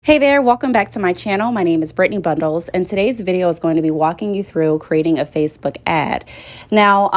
Hey there, welcome back to my channel. My name is Brittany Bundles, and today's video is going to be walking you through creating a Facebook ad. Now,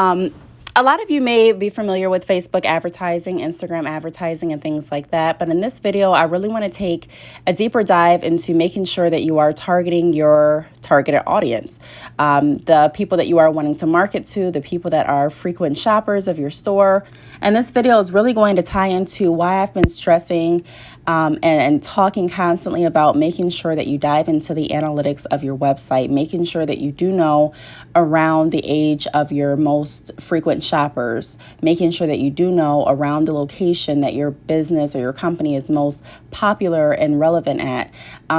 a lot of you may be familiar with Facebook advertising, Instagram advertising, and things like that. But in this video, I really want to take a deeper dive into making sure that you are targeting your targeted audience, the people that you are wanting to market to, the people that are frequent shoppers of your store. And this video is really going to tie into why I've been stressing and talking constantly about making sure that you dive into the analytics of your website, making sure that you do know around the age of your most frequent shoppers, making sure that you do know around the location that your business or your company is most popular and relevant at.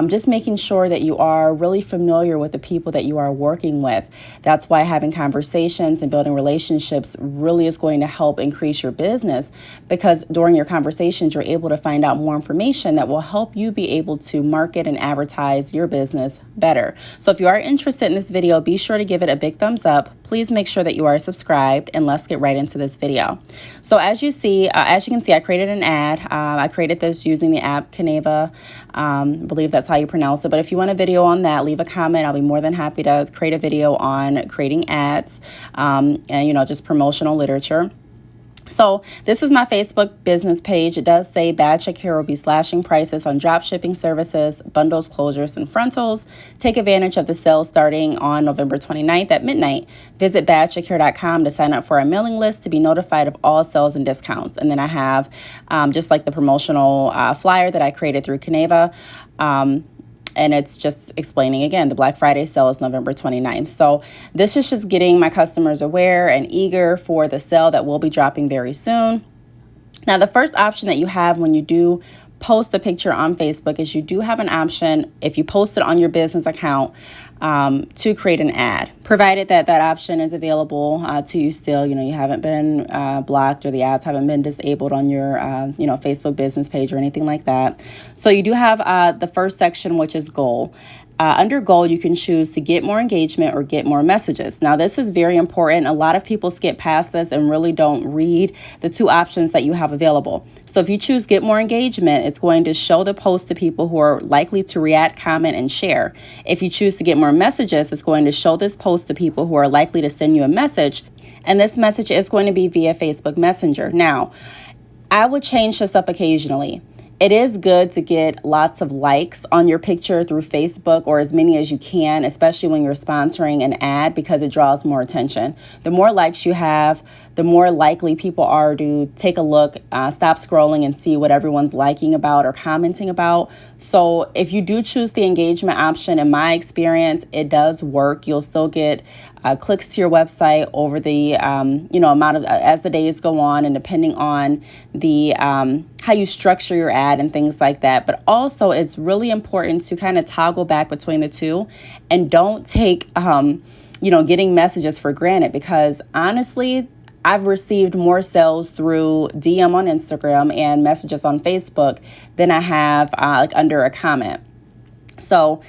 Just making sure that you are really familiar with the people that you are working with. That's why having conversations and building relationships really is going to help increase your business, because during your conversations, you're able to find out more information that will help you be able to market and advertise your business better. So if you are interested in this video, be sure to give it a big thumbs up. Please make sure that you are subscribed, and let's get right into this video. So as you can see, I created an ad. I created this using the app Canva. I believe that's how you pronounce it. But if you want a video on that, leave a comment. I'll be more than happy to create a video on creating ads and, just promotional literature. So this is my Facebook business page. It does say Bad Check Here will be slashing prices on drop shipping services, bundles, closures, and frontals. Take advantage of the sale starting on November 29th at midnight. Visit badcheckhere.com to sign up for our mailing list to be notified of all sales and discounts. And then I have just like the promotional flyer that I created through Canva. And it's just explaining again, the Black Friday sale is November 29th. So this is just getting my customers aware and eager for the sale that will be dropping very soon. Now, the first option that you have when you do post a picture on Facebook is you do have an option, if you post it on your business account, to create an ad, provided that that option is available to you still. You haven't been blocked, or the ads haven't been disabled on your Facebook business page or anything like that. So you do have the first section, which is goal. Under goal, you can choose to get more engagement or get more messages. Now, this is very important. A lot of people skip past this and really don't read the two options that you have available. So if you choose get more engagement, it's going to show the post to people who are likely to react, comment, and share. If you choose to get more messages, it's going to show this post to people who are likely to send you a message. And this message is going to be via Facebook Messenger. Now, I would change this up occasionally. It is good to get lots of likes on your picture through Facebook, or as many as you can, especially when you're sponsoring an ad, because it draws more attention. The more likes you have, the more likely people are to take a look, stop scrolling, and see what everyone's liking about or commenting about. So if you do choose the engagement option, in my experience, it does work. You'll still get clicks to your website over the amount of as the days go on, and depending on the how you structure your ad and things like that. But also, it's really important to kind of toggle back between the two, and don't take getting messages for granted, because honestly, I've received more sales through DM on Instagram and messages on Facebook than I have under a comment. So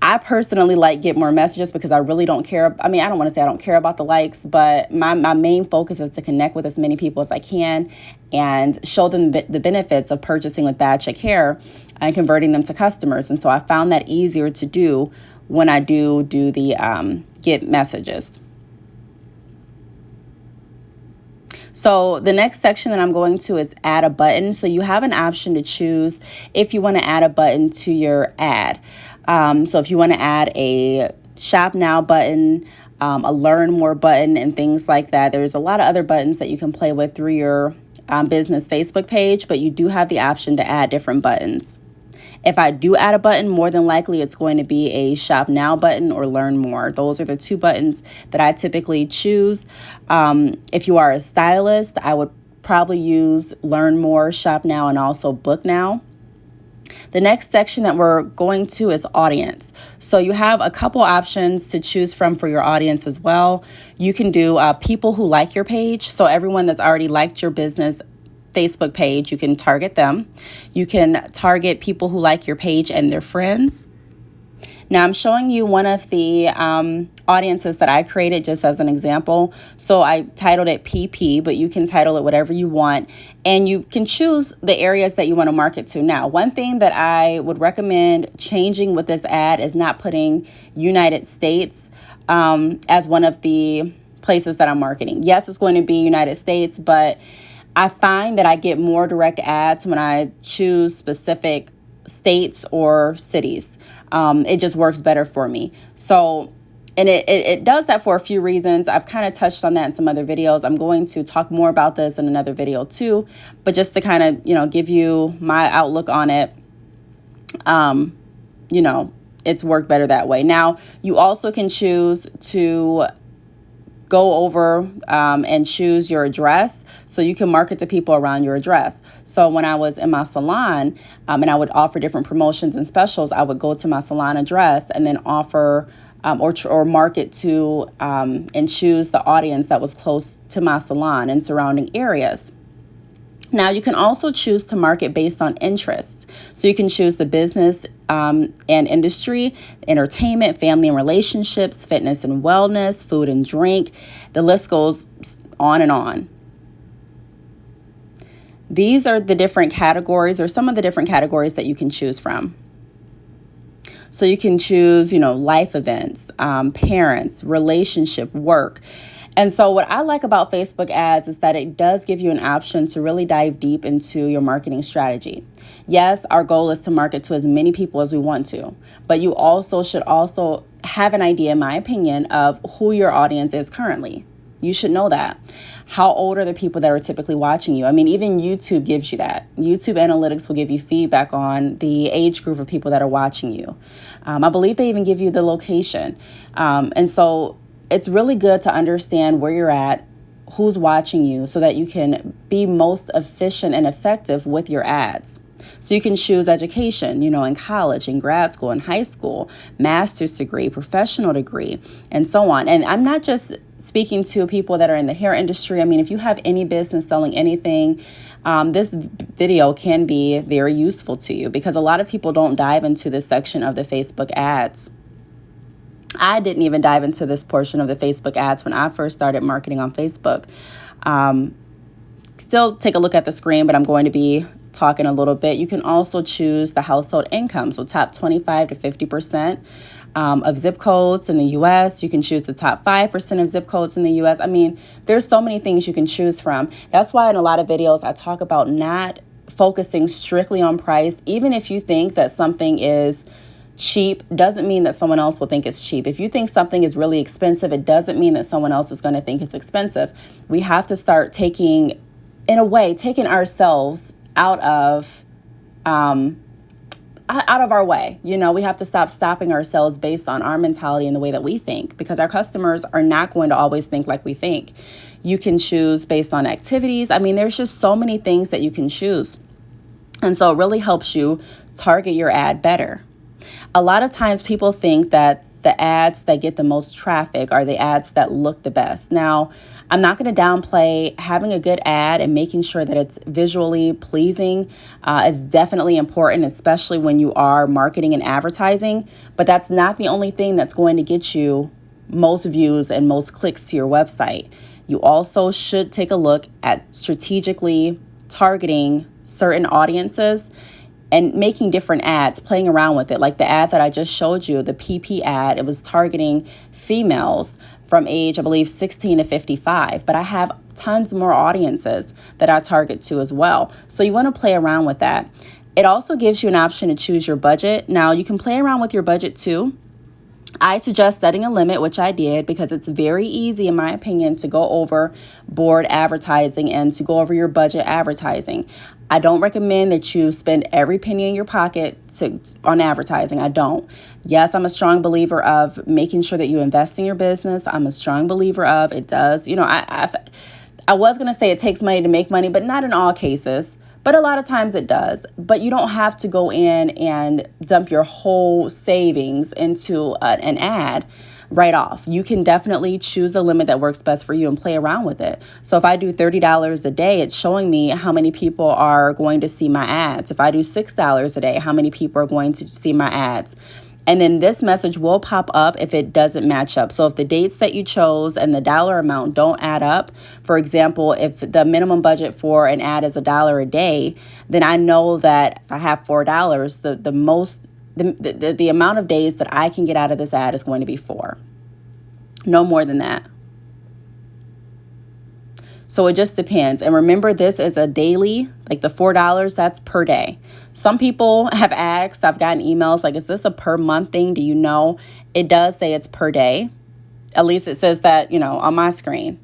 I personally get more messages, because I really don't care. I mean, I don't want to say I don't care about the likes, but my main focus is to connect with as many people as I can and show them the benefits of purchasing with Bad Check Hair and converting them to customers. And so I found that easier to do when I do the get messages. So the next section that I'm going to is add a button. So you have an option to choose if you want to add a button to your ad. So if you want to add a shop now button, a learn more button, and things like that, there's a lot of other buttons that you can play with through your business Facebook page, but you do have the option to add different buttons. If I do add a button, more than likely it's going to be a shop now button or learn more. Those are the two buttons that I typically choose. If you are a stylist, I would probably use learn more, shop now, and also book now. The next section that we're going to is audience. So you have a couple options to choose from for your audience as well. You can do people who like your page. So everyone that's already liked your business Facebook page, you can target them. You can target people who like your page and their friends. Now I'm showing you one of the audiences that I created just as an example. So I titled it PP, but you can title it whatever you want, and you can choose the areas that you want to market to. Now, one thing that I would recommend changing with this ad is not putting United States as one of the places that I'm marketing. Yes, it's going to be United States, but I find that I get more direct ads when I choose specific states or cities. It just works better for me. So, and it does that for a few reasons. I've kind of touched on that in some other videos. I'm going to talk more about this in another video too, but just to kind of, give you my outlook on it, it's worked better that way. Now, you also can choose to go over and choose your address, so you can market to people around your address. So when I was in my salon and I would offer different promotions and specials, I would go to my salon address and then offer or market to and choose the audience that was close to my salon and surrounding areas. Now, you can also choose to market based on interests. So you can choose the business and industry, entertainment, family and relationships, fitness and wellness, food and drink. The list goes on and on. These are the different categories, or some of the different categories that you can choose from. So you can choose, life events, parents, relationship, work. And so what I like about Facebook ads is that it does give you an option to really dive deep into your marketing strategy. Yes, our goal is to market to as many people as we want to, but you also should have an idea, in my opinion, of who your audience is currently. You should know that. How old are the people that are typically watching you? I mean, even YouTube gives you that. YouTube analytics will give you feedback on the age group of people that are watching you. I believe they even give you the location. And so it's really good to understand where you're at, who's watching you, so that you can be most efficient and effective with your ads. So you can choose education, in college, in grad school, in high school, master's degree, professional degree, and so on. And I'm not just speaking to people that are in the hair industry. I mean, if you have any business selling anything, this video can be very useful to you, because a lot of people don't dive into this section of the Facebook ads. I didn't even dive into this portion of the Facebook ads when I first started marketing on Facebook. Still take a look at the screen, but I'm going to be talking a little bit. You can also choose the household income, so top 25 to 50% of zip codes in the U.S. You can choose the top 5% of zip codes in the U.S. I mean, there's so many things you can choose from. That's why in a lot of videos I talk about not focusing strictly on price. Even if you think that something is cheap, doesn't mean that someone else will think it's cheap. If you think something is really expensive, it doesn't mean that someone else is going to think it's expensive. We have to start taking ourselves out of our way. We have to stop stopping ourselves based on our mentality and the way that we think, because our customers are not going to always think like we think. You can choose based on activities. I mean, there's just so many things that you can choose. And so it really helps you target your ad better. A lot of times people think that the ads that get the most traffic are the ads that look the best. Now, I'm not going to downplay having a good ad and making sure that it's visually pleasing is definitely important, especially when you are marketing and advertising. But that's not the only thing that's going to get you most views and most clicks to your website. You also should take a look at strategically targeting certain audiences and making different ads, playing around with it. Like the ad that I just showed you, the PP ad, it was targeting females from age, I believe, 16 to 55. But I have tons more audiences that I target to as well. So you want to play around with that. It also gives you an option to choose your budget. Now, you can play around with your budget too. I suggest setting a limit, which I did, because it's very easy, in my opinion, to go overboard advertising and to go over your budget advertising. I don't recommend that you spend every penny in your pocket on advertising. I don't. Yes, I'm a strong believer of making sure that you invest in your business. I'm a strong believer of it does. I was going to say it takes money to make money, but not in all cases. But a lot of times it does. But you don't have to go in and dump your whole savings into an ad right off. You can definitely choose a limit that works best for you and play around with it. So if I do $30 a day, it's showing me how many people are going to see my ads. If I do $6 a day, how many people are going to see my ads? And then this message will pop up if it doesn't match up. So if the dates that you chose and the dollar amount don't add up, for example, if the minimum budget for an ad is $1 a day, then I know that if I have $4, the amount of days that I can get out of this ad is going to be 4. No more than that. So it just depends. And remember, this is a daily, like the $4, that's per day. Some people have asked, I've gotten emails like, is this a per month thing? Do you know? It does say it's per day. At least it says that, on my screen.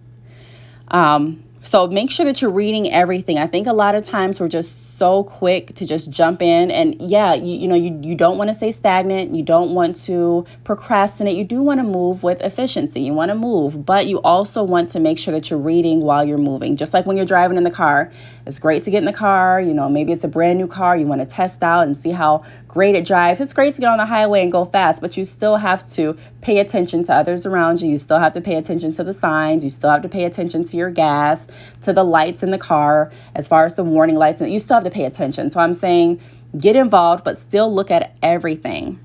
So make sure that you're reading everything. I think a lot of times we're just so quick to just jump in, and you don't want to stay stagnant. You don't want to procrastinate. You do want to move with efficiency. You want to move, but you also want to make sure that you're reading while you're moving. Just like when you're driving in the car, it's great to get in the car. Maybe it's a brand new car. You want to test out and see how great it drives. It's great to get on the highway and go fast, but you still have to pay attention to others around you. You still have to pay attention to the signs. You still have to pay attention to your gas, to the lights in the car, as far as the warning lights, and you still have to pay attention. So I'm saying get involved, but still look at everything.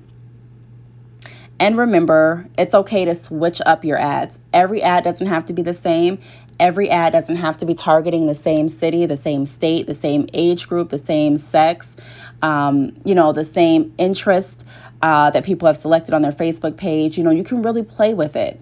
And remember, it's okay to switch up your ads. Every ad doesn't have to be the same. Every ad doesn't have to be targeting the same city, the same state, the same age group, the same sex, the same interest that people have selected on their Facebook page. You can really play with it.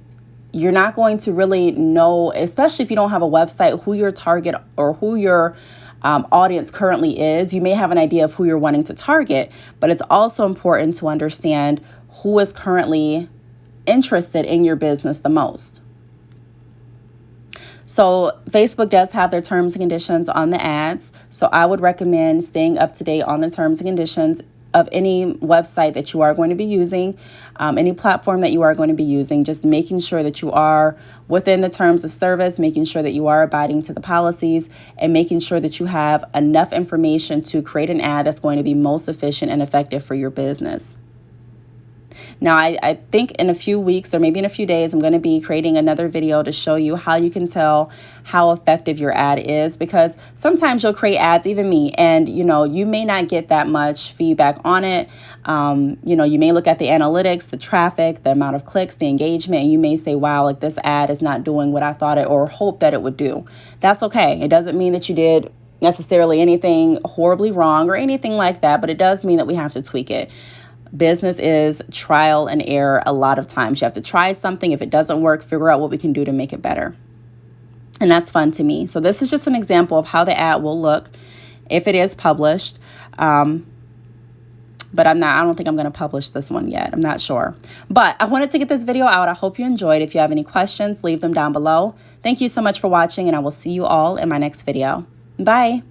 You're not going to really know, especially if you don't have a website, who your target or who your audience currently is. You may have an idea of who you're wanting to target, but it's also important to understand who is currently interested in your business the most. So Facebook does have their terms and conditions on the ads. So I would recommend staying up to date on the terms and conditions of any website that you are going to be using, any platform that you are going to be using, just making sure that you are within the terms of service, making sure that you are abiding to the policies, and making sure that you have enough information to create an ad that's going to be most efficient and effective for your business. Now, I think in a few weeks or maybe in a few days, I'm going to be creating another video to show you how you can tell how effective your ad is, because sometimes you'll create ads, even me, and, you may not get that much feedback on it. You may look at the analytics, the traffic, the amount of clicks, the engagement, and you may say, wow, like this ad is not doing what I thought it or hoped that it would do. That's okay. It doesn't mean that you did necessarily anything horribly wrong or anything like that, but it does mean that we have to tweak it. Business is trial and error a lot of times. You have to try something. If it doesn't work, figure out what we can do to make it better. And that's fun to me. So this is just an example of how the ad will look if it is published. But I don't think I'm going to publish this one yet. I'm not sure. But I wanted to get this video out. I hope you enjoyed. If you have any questions, leave them down below. Thank you so much for watching, and I will see you all in my next video. Bye.